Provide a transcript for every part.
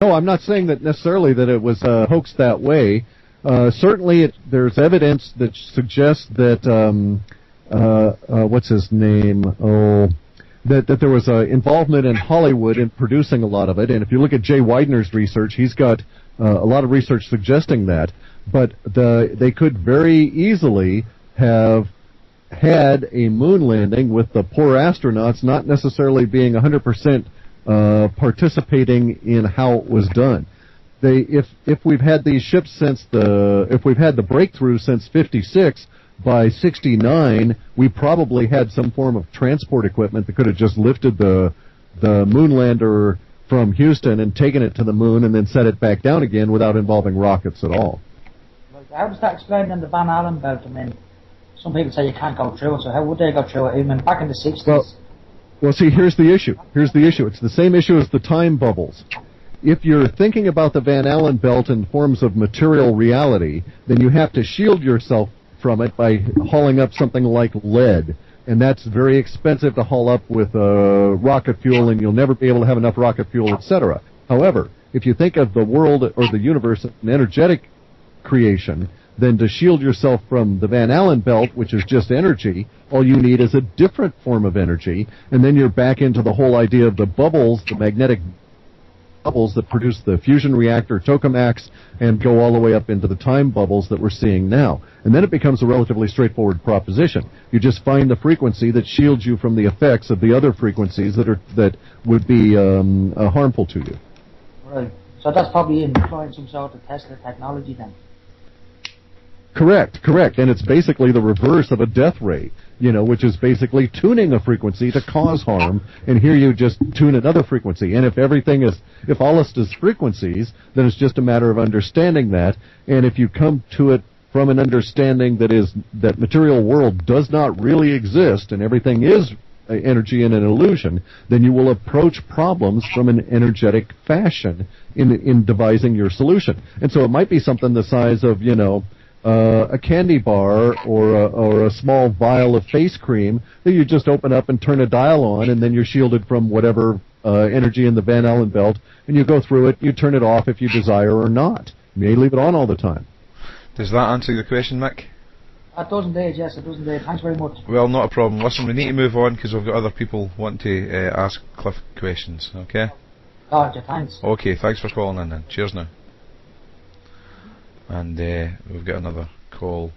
No, I'm not saying that necessarily that it was hoaxed that way. Certainly, there's evidence that suggests that what's his name? Oh, that there was involvement in Hollywood in producing a lot of it. And if you look at Jay Widener's research, he's got a lot of research suggesting that. But they could very easily have had a moon landing with the poor astronauts not necessarily being 100% participating in how it was done. If we've had these ships if we've had the breakthrough since '56, by '69 we probably had some form of transport equipment that could have just lifted the moon lander from Houston and taken it to the moon and then set it back down again without involving rockets at all. How does that explain in the Van Allen belt? I mean, some people say you can't go through it, so how would they go through it? I mean, back in the '60s. Well, see, here's the issue. It's the same issue as the time bubbles. If you're thinking about the Van Allen belt in forms of material reality, then you have to shield yourself from it by hauling up something like lead. And that's very expensive to haul up with rocket fuel, and you'll never be able to have enough rocket fuel, etc. However, if you think of the world or the universe as an energetic creation, then to shield yourself from the Van Allen belt, which is just energy, all you need is a different form of energy, and then you're back into the whole idea of the bubbles, the magnetic bubbles that produce the fusion reactor tokamaks and go all the way up into the time bubbles that we're seeing now. And then it becomes a relatively straightforward proposition. You just find the frequency that shields you from the effects of the other frequencies that would be harmful to you. Right. So that's probably employing some sort of Tesla technology then. Correct. And it's basically the reverse of a death ray, which is basically tuning a frequency to cause harm, and here you just tune another frequency. And if all is frequencies, then it's just a matter of understanding that, and if you come to it from an understanding that material world does not really exist and everything is energy and an illusion, then you will approach problems from an energetic fashion in devising your solution. And so it might be something the size of, a candy bar or a small vial of face cream that you just open up and turn a dial on, and then you're shielded from whatever energy in the Van Allen belt, and you go through it, you turn it off if you desire or not. You may leave it on all the time. Does that answer your question, Mick? It does indeed, yes, it does indeed. Thanks very much. Well, not a problem. Listen, we need to move on because we've got other people wanting to ask Cliff questions, okay? Gotcha, thanks. Okay, thanks for calling in then. Cheers now. And we've got another call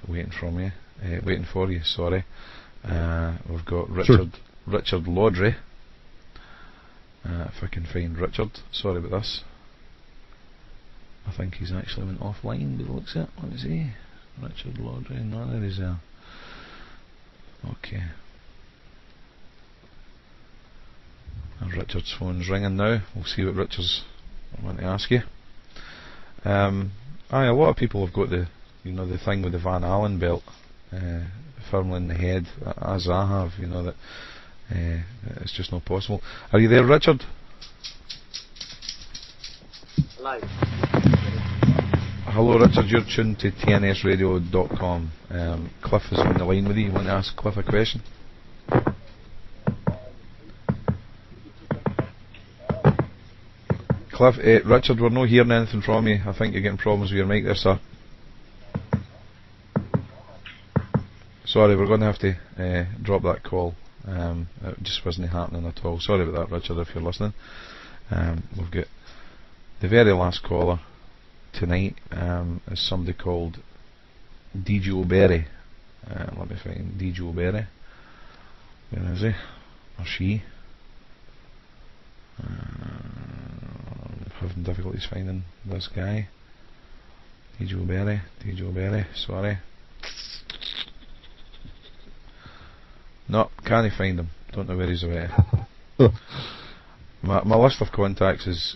waiting for you, sorry. We've got Richard Laudry. If I can find Richard, sorry about this. I think he's actually went offline by the looks of it. Let me see. Richard Laudry, no, there he's there. Okay. And Richard's phone's ringing now. We'll see what Richard's want to ask you. A lot of people have got the thing with the Van Allen belt firmly in the head, as I have, that it's just not possible. Are you there, Richard? Hello. Hello, Richard, you're tuned to TNSradio.com. Cliff is on the line with you. You want to ask Cliff a question? Cliff, Richard, we're not hearing anything from you. I think you're getting problems with your mic there, sir. Sorry, we're going to have to drop that call. It just wasn't happening at all. Sorry about that, Richard, if you're listening. We've got the very last caller tonight is somebody called D.J. Berry. Let me find D.J. Berry. Where is he? Or she? I'm having difficulties finding this guy. D.J. Berry, sorry. No, can't find him. Don't know where he's away. My list of contacts is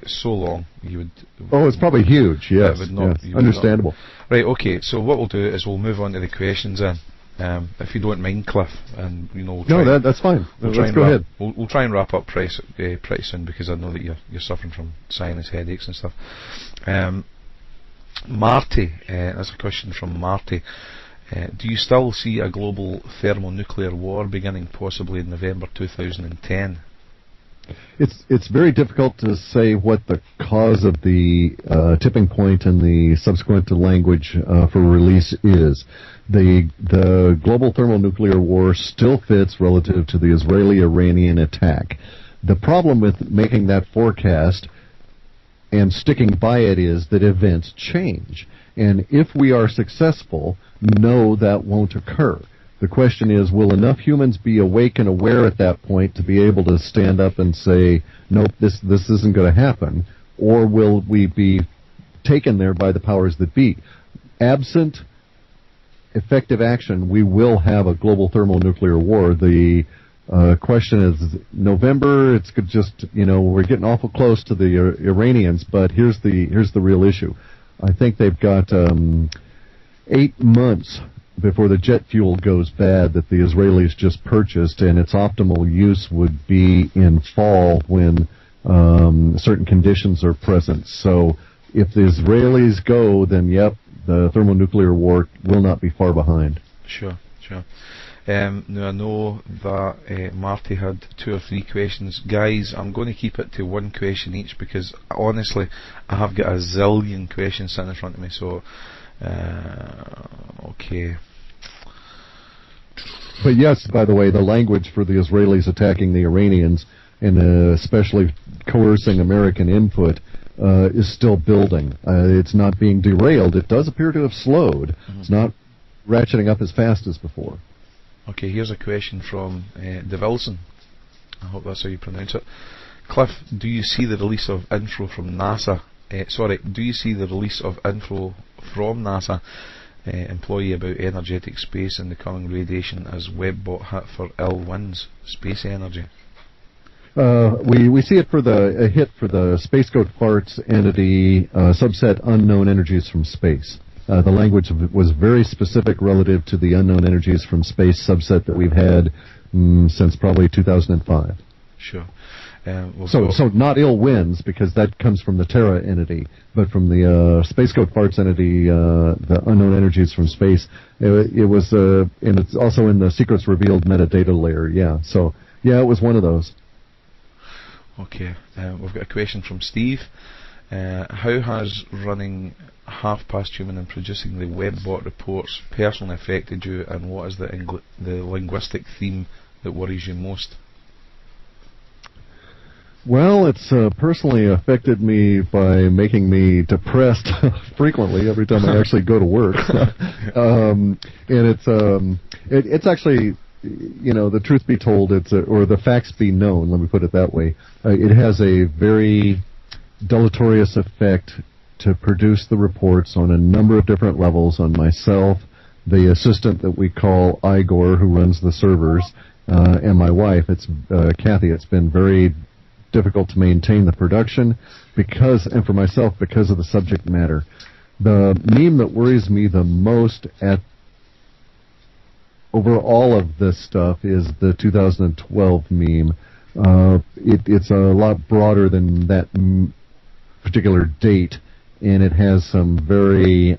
so long. You would. Oh, it's probably huge. Yes, understandable. Right. Okay. So what we'll do is we'll move on to the questions then. If you don't mind, Cliff, and we'll that's fine. Let's go ahead. We'll try and wrap up pretty soon because I know that you're suffering from sinus headaches and stuff. Marty, that's a question from Marty. Do you still see a global thermonuclear war beginning possibly in November 2010? It's very difficult to say what the cause of the tipping point and the subsequent language for release is. The global thermonuclear war still fits relative to the Israeli-Iranian attack. The problem with making that forecast and sticking by it is that events change. And if we are successful, no, that won't occur. The question is, will enough humans be awake and aware at that point to be able to stand up and say, nope, this isn't going to happen, or will we be taken there by the powers that be? Absent effective action, we will have a global thermonuclear war. The question is November. It's just, we're getting awful close to the Iranians, but here's the real issue. I think they've got 8 months before the jet fuel goes bad that the Israelis just purchased, and its optimal use would be in fall when certain conditions are present. So if the Israelis go, then yep, the thermonuclear war will not be far behind. Sure. Now I know that Marty had 2 or 3 questions. Guys, I'm going to keep it to 1 question each because honestly I have got a zillion questions sitting in front of me. So okay. But yes, by the way, the language for the Israelis attacking the Iranians and especially coercing American input is still building. It's not being derailed. It does appear to have slowed. It's not ratcheting up as fast as before. Okay, here's a question from DeVilson. I hope that's how you pronounce it. Clif, do you see the release of info from NASA? Do you see the release of info from NASA employee about energetic space and the coming radiation as Webbot hit for ill winds, space energy? We see it for a hit for the Space Goat Farts entity subset unknown energies from space. The language was very specific relative to the unknown energies from space subset that we've had since probably 2005. Sure. So not ill winds, because that comes from the Terra entity, but from the Space Goat Farts entity, the unknown energies from space, it was, and it's also in the secrets revealed metadata layer. Yeah. So yeah, it was one of those. Okay. We've got a question from Steve. How has running half past human and producing the Webbot reports personally affected you, and what is the linguistic theme that worries you most? Well, it's personally affected me by making me depressed frequently every time I actually go to work. And it's actually, the truth be told, or the facts be known, let me put it that way, it has a very deleterious effect to produce the reports on a number of different levels on myself, the assistant that we call Igor, who runs the servers, and my wife. It's Kathy. It's been very difficult to maintain the production and for myself, because of the subject matter. The meme that worries me the most over all of this stuff is the 2012 meme. It's a lot broader than that particular date, and it has some very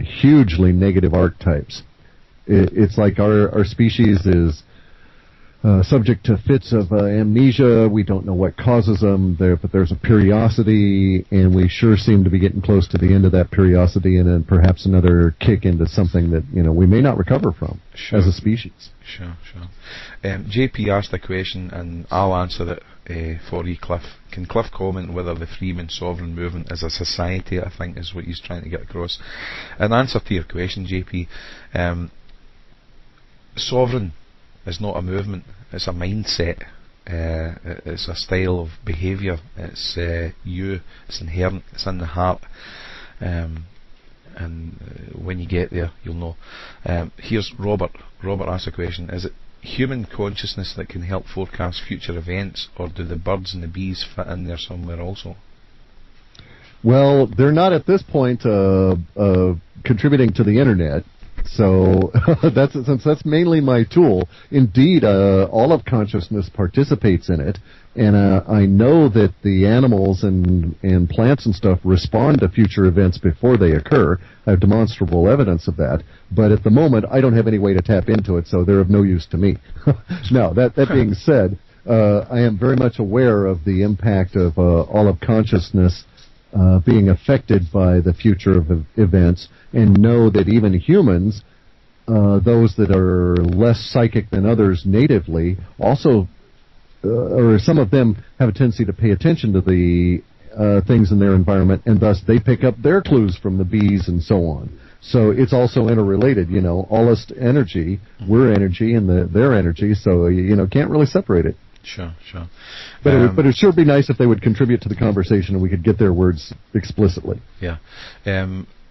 hugely negative archetypes. It's like our species is subject to fits of amnesia. We don't know what causes them, but there's a periodicity, and we sure seem to be getting close to the end of that periodicity, and then perhaps another kick into something that we may not recover from as a species. Sure. JP asked a question, and I'll answer it for you, Clif. Can Clif comment whether the Freeman Sovereign movement is a society, I think is what he's trying to get across. In answer to your question, JP, Sovereign is not a movement, it's a mindset. It's a style of behaviour. It's it's inherent, it's in the heart, and when you get there you'll know. Here's Robert asked a question: is it human consciousness that can help forecast future events, or do the birds and the bees fit in there somewhere also? Well, they're not at this point contributing to the internet. So since that's mainly my tool. Indeed, all of consciousness participates in it, and I know that the animals and plants and stuff respond to future events before they occur. I have demonstrable evidence of that, but at the moment I don't have any way to tap into it, so they're of no use to me. Now, that being said, I am very much aware of the impact of all of consciousness being affected by the future of events, and know that even humans, those that are less psychic than others natively, also, or some of them have a tendency to pay attention to the things in their environment, and thus they pick up their clues from the bees and so on. So it's also interrelated, all is energy, we're energy, and their energy, so, can't really separate it. Sure. But it would sure be nice if they would contribute to the conversation and we could get their words explicitly. Yeah.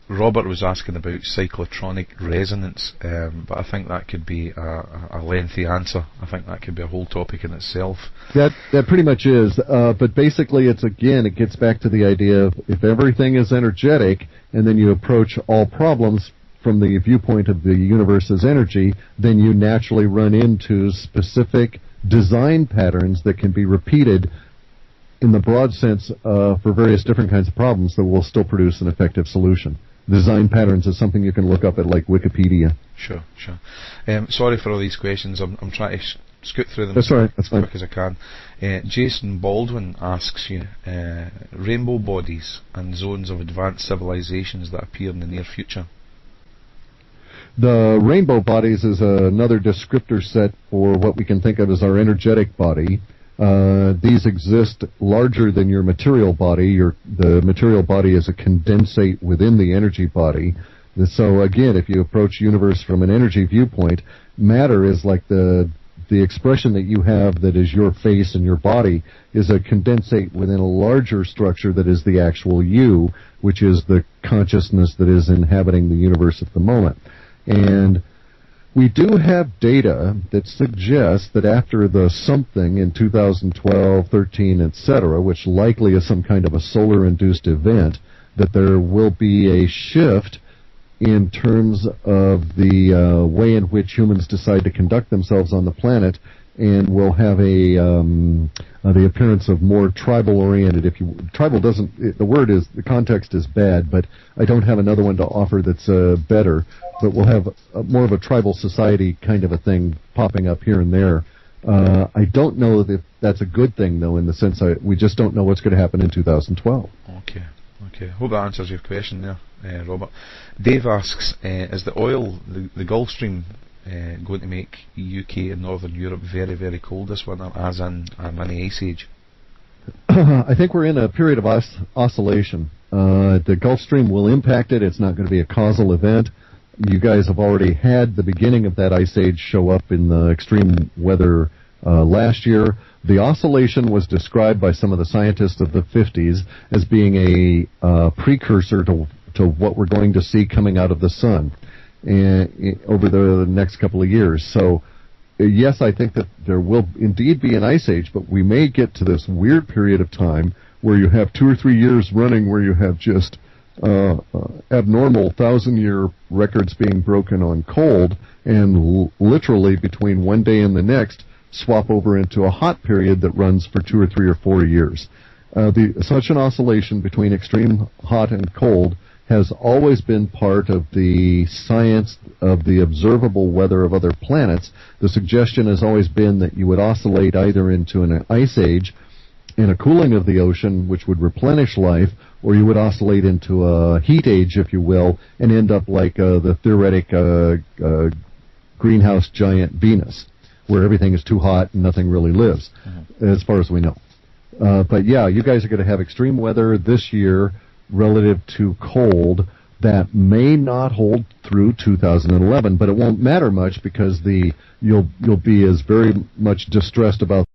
Robert was asking about cyclotronic resonance, but I think that could be a lengthy answer. I think that could be a whole topic in itself. That pretty much is, but basically it gets back to the idea of if everything is energetic and then you approach all problems from the viewpoint of the universe as energy, then you naturally run into specific design patterns that can be repeated in the broad sense for various different kinds of problems that will still produce an effective solution. Design patterns is something you can look up at like Wikipedia. Sure. Sorry for all these questions. I'm trying to scoot through them as quick as I can. Jason Baldwin asks you, rainbow bodies and zones of advanced civilizations that appear in the near future. The rainbow bodies is another descriptor set for what we can think of as our energetic body. These exist larger than your material body. The material body is a condensate within the energy body. So again, if you approach universe from an energy viewpoint, matter is like the expression that you have that is your face and your body is a condensate within a larger structure that is the actual you, which is the consciousness that is inhabiting the universe at the moment. And we do have data that suggests that after the something in 2012, 13, etc., which likely is some kind of a solar-induced event, that there will be a shift in terms of the way in which humans decide to conduct themselves on the planet, and will have the appearance of more tribal-oriented. The context is bad, but I don't have another one to offer that's better. But we'll have more of a tribal society kind of a thing popping up here and there. I don't know if that's a good thing, though, in the sense we just don't know what's going to happen in 2012. Okay. Hope that answers your question there, Robert. Dave asks, is the oil, the Gulf Stream, going to make UK and Northern Europe very, very cold this winter, as in a mini ice age? I think we're in a period of oscillation. The Gulf Stream will impact it. It's not going to be a causal event. You guys have already had the beginning of that ice age show up in the extreme weather last year. The oscillation was described by some of the scientists of the 50s as being a precursor to what we're going to see coming out of the sun over the next couple of years. So, yes, I think that there will indeed be an ice age, but we may get to this weird period of time where you have 2 or 3 years running where you have just abnormal 1,000-year records being broken on cold, and literally between one day and the next swap over into a hot period that runs for 2 or 3 or 4 years. Such an oscillation between extreme hot and cold has always been part of the science of the observable weather of other planets. The suggestion has always been that you would oscillate either into an ice age and a cooling of the ocean, which would replenish life, or you would oscillate into a heat age, if you will, and end up like the theoretic greenhouse giant Venus, where everything is too hot and nothing really lives, as far as we know. But yeah, you guys are going to have extreme weather this year relative to cold that may not hold through 2011, but it won't matter much because you'll be as very much distressed about